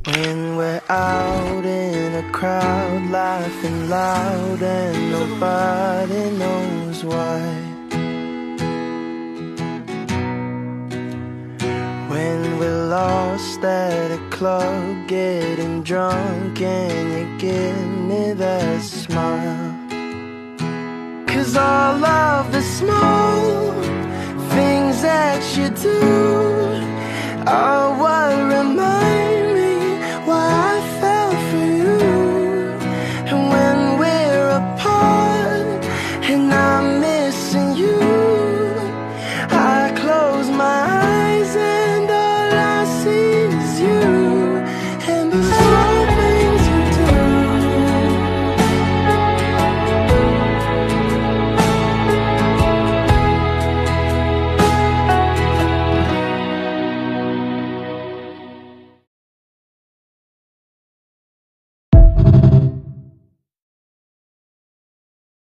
When we're out in a crowd, laughing loud and nobody knows why. When we're lost at a club, getting drunk and you give me that smile. 'Cause all of the small things that you do are what remind